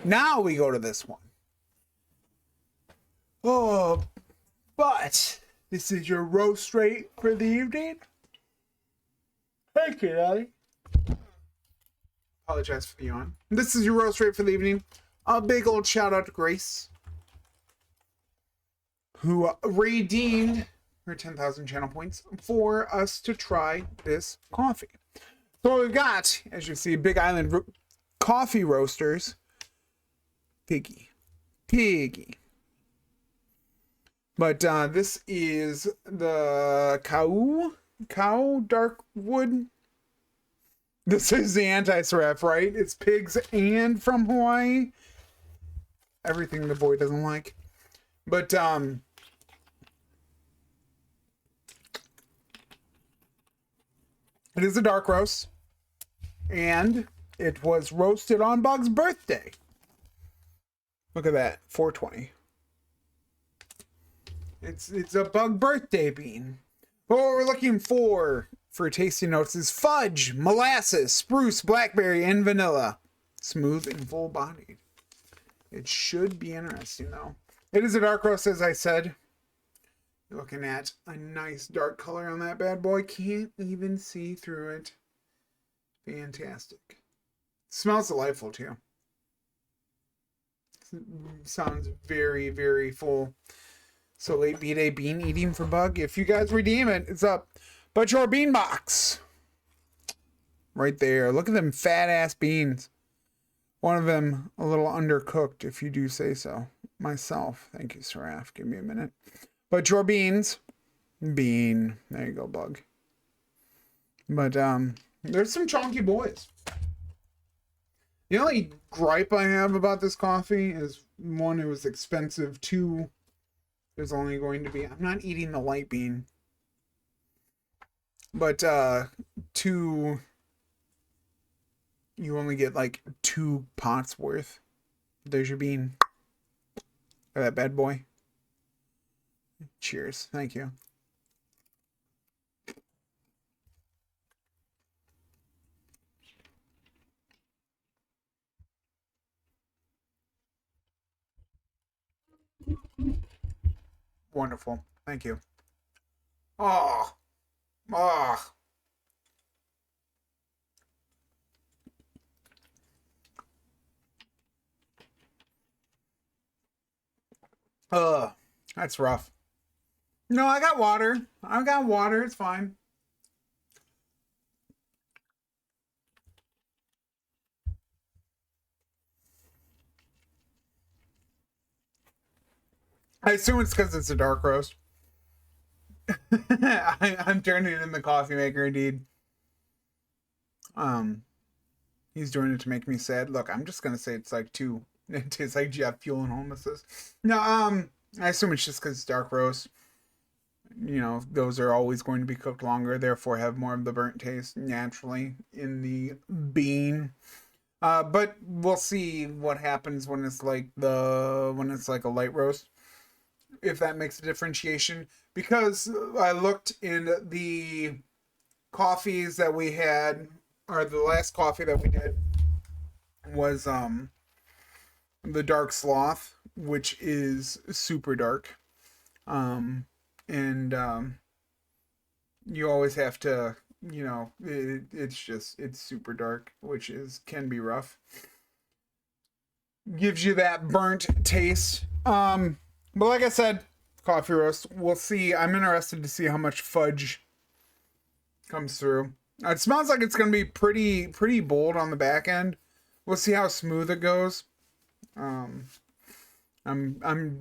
Now we go to this one. Oh, but this is your roast rate for the evening. Thank you, Daddy. Apologize for the yawn. This is your roast rate for the evening. A big old shout out to Grace, who redeemed her 10,000 channel points for us to try this coffee. So what we've got, as you see, Big Island coffee roasters. Piggy. But this is the cow Darkwood. This is the anti-seraph, right? It's pigs and from Hawaii. Everything the boy doesn't like. But it is a dark roast. And it was roasted on Bug's birthday. Look at that, 420. It's a Bug birthday bean. But what we're looking for tasting notes is fudge, molasses, spruce, blackberry, and vanilla. Smooth and full bodied. It should be interesting though. It is a dark roast, as I said. You're looking at a nice dark color on that bad boy. Can't even see through it. Fantastic. Smells delightful too. Sounds very, very full. So late B-Day bean eating for Bug. If you guys redeem it, it's up. But your bean box. Right there. Look at them fat ass beans. One of them a little undercooked, if you do say so. Myself. Thank you, Seraph. Give me a minute. But your beans. Bean. There you go, Bug. But there's some chunky boys. The only gripe I have about this coffee is, one, it was expensive. Two, there's only going to be, I'm not eating the light bean. But two, you only get like 2 pots worth. There's your bean. That bad boy. Cheers. Thank you. Wonderful. Thank you. Oh. Oh. That's rough. No, I got water. It's fine. I assume it's because it's a dark roast. I'm turning it in the coffee maker, indeed. He's doing it to make me sad. Look, I'm just gonna say it's like 2. It tastes like jet fuel and homelessness. No, I assume it's just because it's dark roast. You know, those are always going to be cooked longer, therefore have more of the burnt taste naturally in the bean. But we'll see what happens when it's like a light roast, if that makes a differentiation. Because I looked in the coffees that we had, or the last coffee that we did was the Dark Sloth, which is super dark. You always have to, you know, it's super dark, which can be rough. Gives you that burnt taste. But like I said, coffee roast, we'll see. I'm interested to see how much fudge comes through. It smells like it's going to be pretty bold on the back end. We'll see how smooth it goes. I'm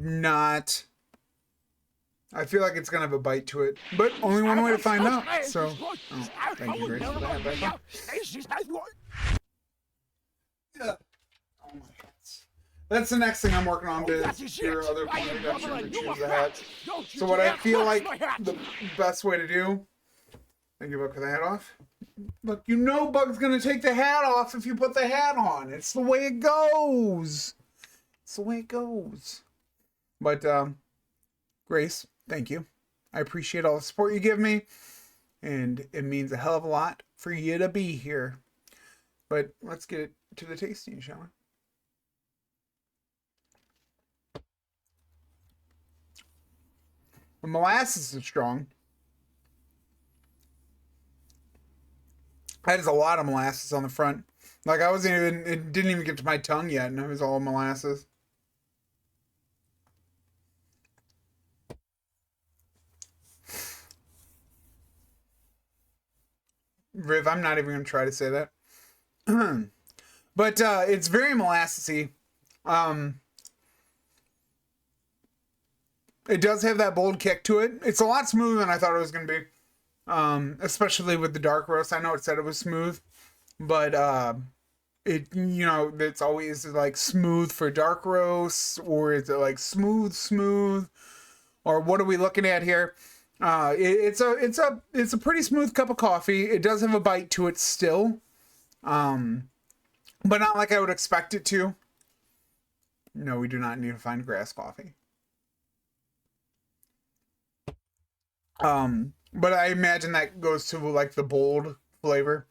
not. I feel like it's gonna have a bite to it, but only one way to find out. So, thank you, Grace, for that. Yeah. Oh my God. That's the next thing I'm working on, to your other point reduction to choose the hat. So what I feel like the best way to do. Thank you, Bug, for the hat off. Look, you know Bug's gonna take the hat off if you put the hat on. It's the way it goes. It's the way it goes. But Grace, thank you. I appreciate all the support you give me, and it means a hell of a lot for you to be here. But let's get to the tasting, shall we? The molasses is strong. That is a lot of molasses on the front. Like I wasn't even, it didn't even get to my tongue yet, and it was all molasses. Riv, I'm not even gonna try to say that. But it's very molassesy. Um, it does have that bold kick to it. It's a lot smoother than I thought it was gonna be. Especially with the dark roast. I know it said it was smooth, but it's always like smooth for dark roasts, or is it like smooth, or what are we looking at here? It's a pretty smooth cup of coffee. It does have a bite to it still, um, but not like I would expect it to. No, we do not need to find grass coffee. But I imagine that goes to like the bold flavor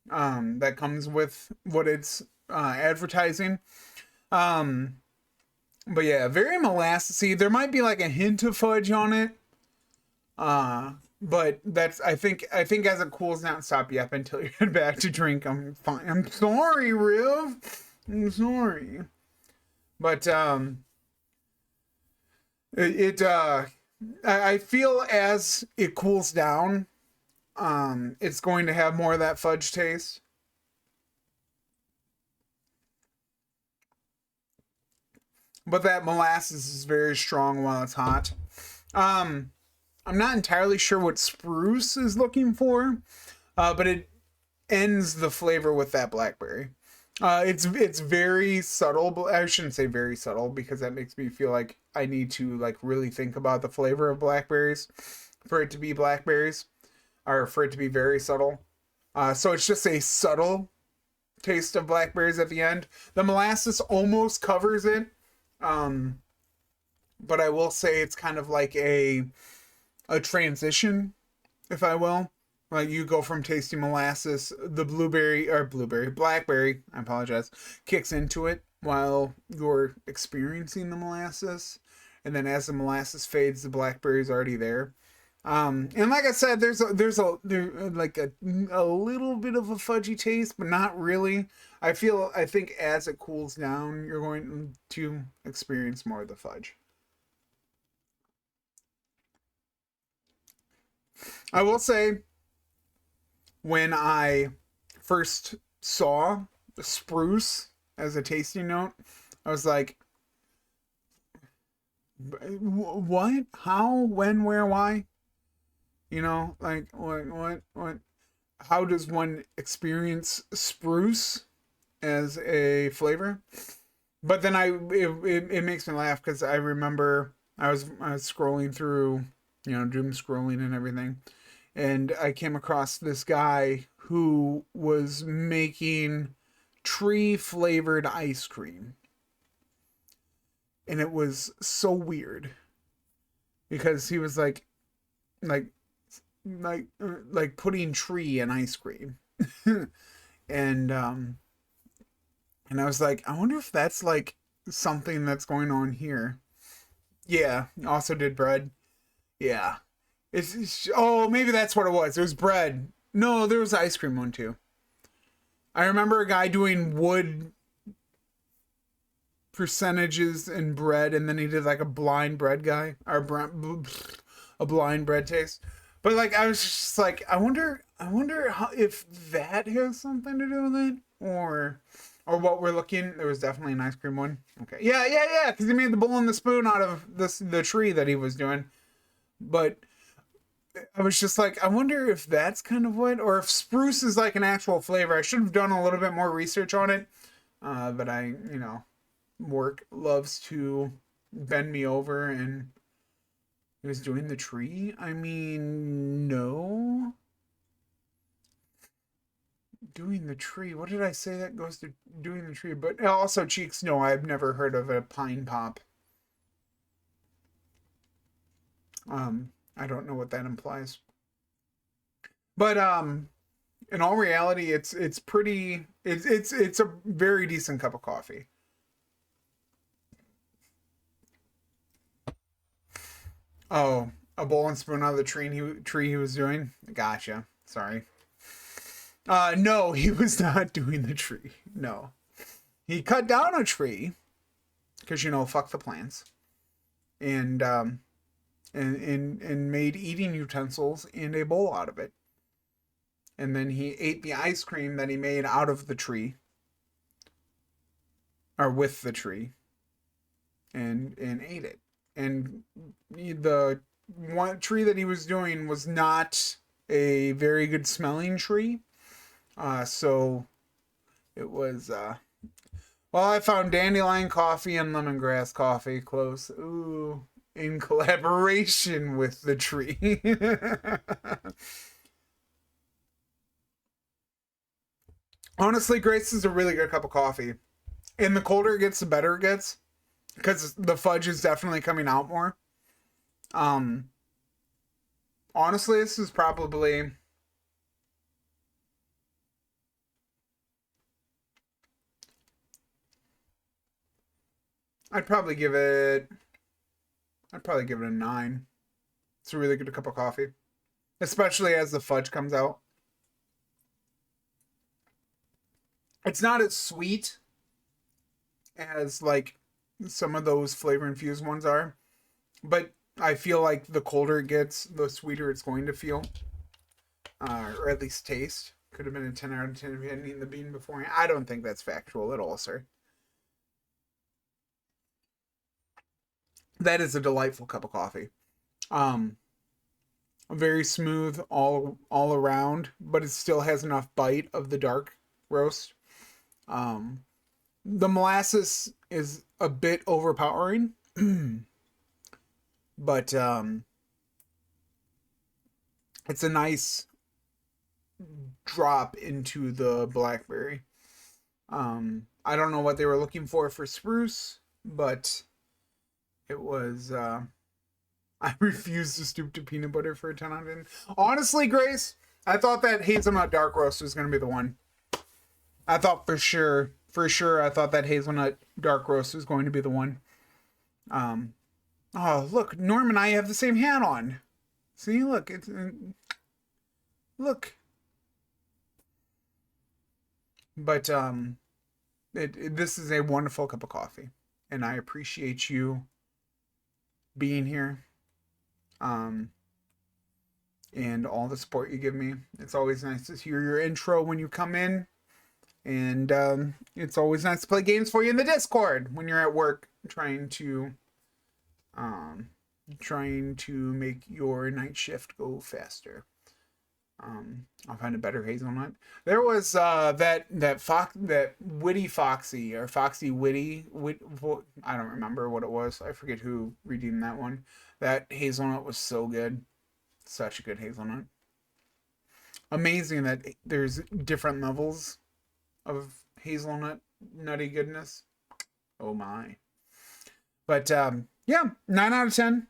that comes with what it's advertising. Um, but yeah, very molassesy. There might be like a hint of fudge on it. But that's I think as it cools down, stop yapping until you head back to drink. I'm fine. I'm sorry, Riv. I'm sorry. But I feel as it cools down, it's going to have more of that fudge taste. But that molasses is very strong while it's hot. Um, I'm not entirely sure what spruce is looking for, but it ends the flavor with that blackberry. It's very subtle, but I shouldn't say very subtle because that makes me feel like I need to like really think about the flavor of blackberries for it to be blackberries, or for it to be very subtle. So it's just a subtle taste of blackberries at the end. The molasses almost covers it, um, but I will say it's kind of like a transition, if I will. Like you go from tasting molasses, the blackberry, I apologize, kicks into it while you're experiencing the molasses. And then as the molasses fades, the blackberry's already there. And like I said, like a little bit of a fudgy taste, but not really. I think as it cools down, you're going to experience more of the fudge. I will say, when I first saw the spruce as a tasting note, I was like, what? How? When? Where? Why? Like what? How does one experience spruce as a flavor? But then it makes me laugh because I remember I was scrolling through, doom scrolling and everything, and I came across this guy who was making tree flavored ice cream, and it was so weird because he was like like putting tree in ice cream, and I was like, I wonder if that's like something that's going on here. Yeah, also did bread. Yeah, oh, maybe that's what it was. It was bread. No, there was ice cream one too. I remember a guy doing wood percentages in bread, and then he did like a blind bread guy, or a blind bread taste. But like, I was just like, I wonder how, if that has something to do with it, or what we're looking. There was definitely an ice cream one. Okay, yeah, because he made the bowl and the spoon out of the tree that he was doing. But I was just like, I wonder if that's kind of what, or if spruce is like an actual flavor. I should have done a little bit more research on it. But work loves to bend me over, and he was doing the tree. I mean, no. Doing the tree. What did I say that goes to doing the tree? But also, cheeks, no, I've never heard of a pine pop. I don't know what that implies. But in all reality, it's pretty. It's a very decent cup of coffee. Oh, a bowl and spoon out of the tree he was doing. Gotcha. Sorry. No, he was not doing the tree. No. He cut down a tree because, fuck the plants. And made eating utensils and a bowl out of it. And then he ate the ice cream that he made out of the tree. Or with the tree. And ate it. And the one tree that he was doing was not a very good smelling tree. So it was, I found dandelion coffee and lemongrass coffee close. Ooh, in collaboration with the tree. Honestly, Grace is a really good cup of coffee. And the colder it gets, the better it gets. Because the fudge is definitely coming out more. Honestly, this is probably... I'd probably give it a 9. It's a really good cup of coffee. Especially as the fudge comes out. It's not as sweet as like some of those flavor infused ones are. But I feel like the colder it gets, the sweeter it's going to feel. Or at least taste. Could have been a 10 out of 10 if you hadn't eaten the bean beforehand. I don't think that's factual at all, sir. That is a delightful cup of coffee. Very smooth all around, but it still has enough bite of the dark roast. The molasses is a bit overpowering, but it's a nice drop into the blackberry. I don't know what they were looking for spruce, but it was, I refuse to stoop to peanut butter for a 10 out of 10. Honestly, Grace, I thought that hazelnut dark roast was going to be the one. I thought for sure, I thought that hazelnut dark roast was going to be the one. Oh, look, Norm and I have the same hat on. See, look, look. But, this is a wonderful cup of coffee, and I appreciate you being here, and all the support you give me. It's always nice to hear your intro when you come in, and it's always nice to play games for you in the Discord when you're at work trying to make your night shift go faster. I'll find a better hazelnut. There was that witty foxy or foxy witty I don't remember what it was. I forget who redeemed that one. That hazelnut was so good. Such a good hazelnut. Amazing that there's different levels of hazelnut nutty goodness. Oh my. But yeah, 9 out of 10.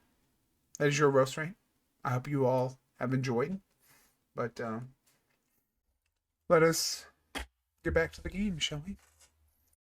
That is your roast rate. I hope you all have enjoyed. But let us get back to the game, shall we?